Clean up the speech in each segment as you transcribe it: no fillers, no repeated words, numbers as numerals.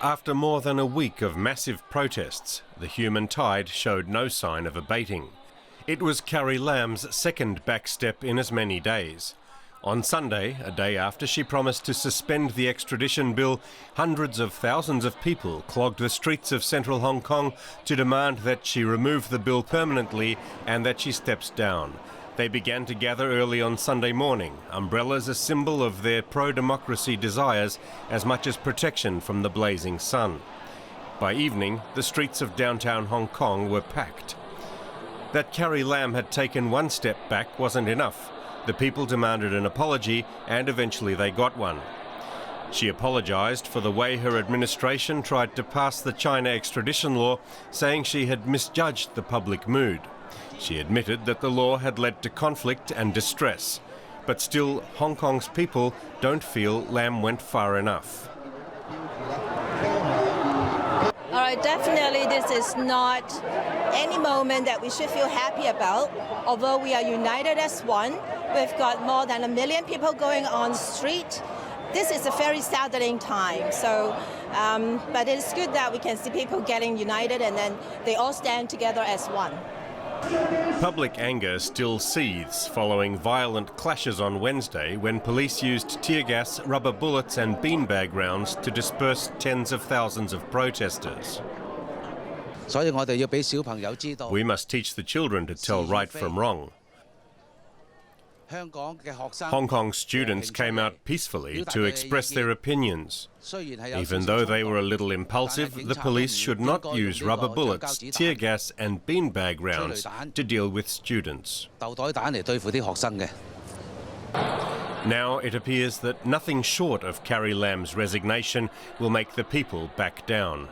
After more than a week of massive protests, the human tide showed no sign of abating. It was Carrie Lam's second backstep in as many days. On Sunday, a day after she promised to suspend the extradition bill, hundreds of thousands of people clogged the streets of central Hong Kong to demand that she remove the bill permanently and that she steps down. They began to gather early on Sunday morning, umbrellas a symbol of their pro-democracy desires as much as protection from the blazing sun. By evening, the streets of downtown Hong Kong were packed. That Carrie Lam had taken one step back wasn't enough. The people demanded an apology, and eventually they got one. She apologised for the way her administration tried to pass the China extradition law, saying she had misjudged the public mood. She admitted that the law had led to conflict and distress, but still Hong Kong's people don't feel Lam went far enough. All right, definitely this is not any moment that we should feel happy about. Although we are united as one, we've got more than 1 million people going on the street. This is a very saddening time. So, but it's good that we can see people getting united and then they all stand together as one. Public anger still seethes following violent clashes on Wednesday when police used tear gas, rubber bullets and beanbag rounds to disperse tens of thousands of protesters. We must teach the children to tell right from wrong. Hong Kong students came out peacefully to express their opinions. Even though they were a little impulsive, the police should not use rubber bullets, tear gas and beanbag rounds to deal with students. Now it appears that nothing short of Carrie Lam's resignation will make the people back down.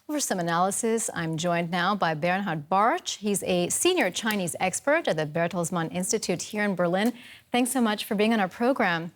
For some analysis, I'm joined now by Bernhard Bartsch. He's a senior Chinese expert at the Bertelsmann Institute here in Berlin. Thanks so much for being on our program.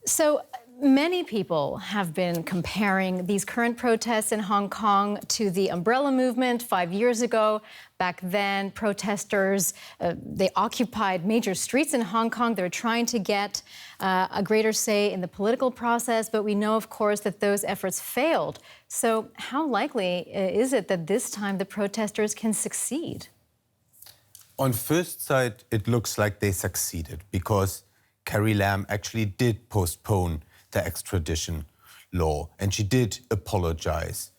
So many people have been comparing these current protests in Hong Kong to the umbrella movement 5 years ago. Back then, protesters, they occupied major streets in Hong Kong. They're trying to get a greater say in the political process, but we know, of course, that those efforts failed. So how likely is it that this time the protesters can succeed? On first sight, it looks like they succeeded because Carrie Lam actually did postpone the extradition law, and she did apologize.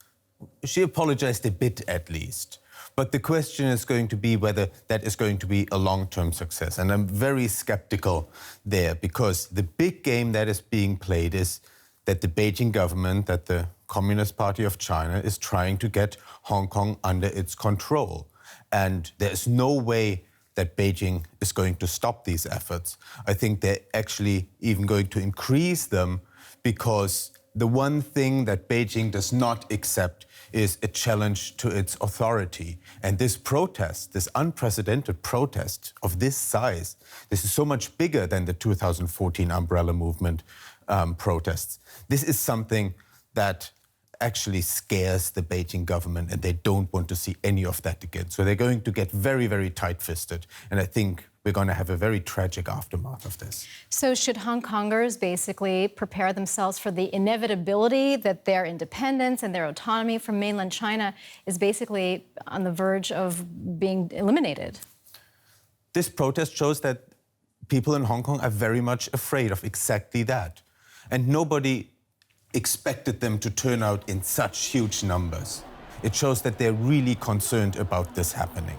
She apologized a bit at least. But the question is going to be whether that is going to be a long-term success. And I'm very skeptical there because the big game that is being played is that the Beijing government, that the Communist Party of China is trying to get Hong Kong under its control. And there's no way that Beijing is going to stop these efforts. I think they're actually even going to increase them because the one thing that Beijing does not accept is a challenge to its authority. And this protest, this unprecedented protest of this size, this is so much bigger than the 2014 umbrella movement protests. This is something that actually scares the Beijing government, and they don't want to see any of that again. So they're going to get very, very tight-fisted. And I think we're going to have a very tragic aftermath of this. So should Hong Kongers basically prepare themselves for the inevitability that their independence and their autonomy from mainland China is basically on the verge of being eliminated? This protest shows that people in Hong Kong are very much afraid of exactly that. And nobody expected them to turn out in such huge numbers. It shows that they're really concerned about this happening.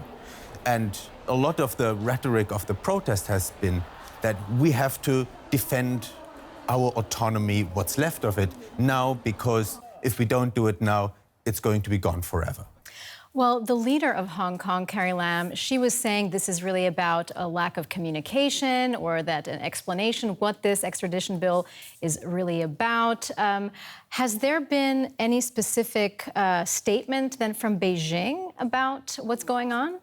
And a lot of the rhetoric of the protest has been that we have to defend our autonomy, what's left of it, now, because if we don't do it now, it's going to be gone forever. Well, the leader of Hong Kong, Carrie Lam, she was saying this is really about a lack of communication or that an explanation what this extradition bill is really about. Has there been any specific statement then from Beijing about what's going on?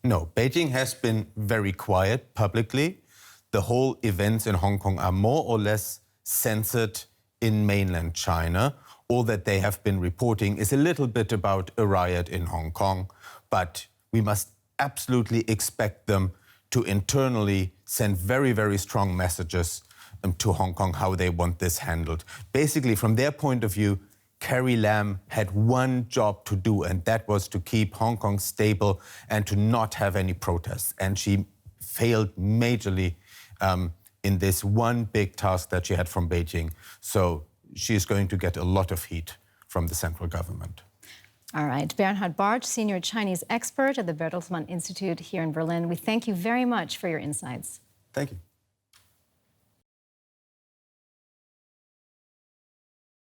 No, Beijing has been very quiet publicly. The whole events in Hong Kong are more or less censored in mainland China. All that they have been reporting is a little bit about a riot in Hong Kong, but we must absolutely expect them to internally send very, very strong messages to Hong Kong how they want this handled. Basically, from their point of view, Carrie Lam had one job to do, and that was to keep Hong Kong stable and to not have any protests. And she failed majorly in this one big task that she had from Beijing. So she is going to get a lot of heat from the central government. All right. Bernhard Bartsch, senior Chinese expert at the Bertelsmann Institute here in Berlin. We thank you very much for your insights. Thank you.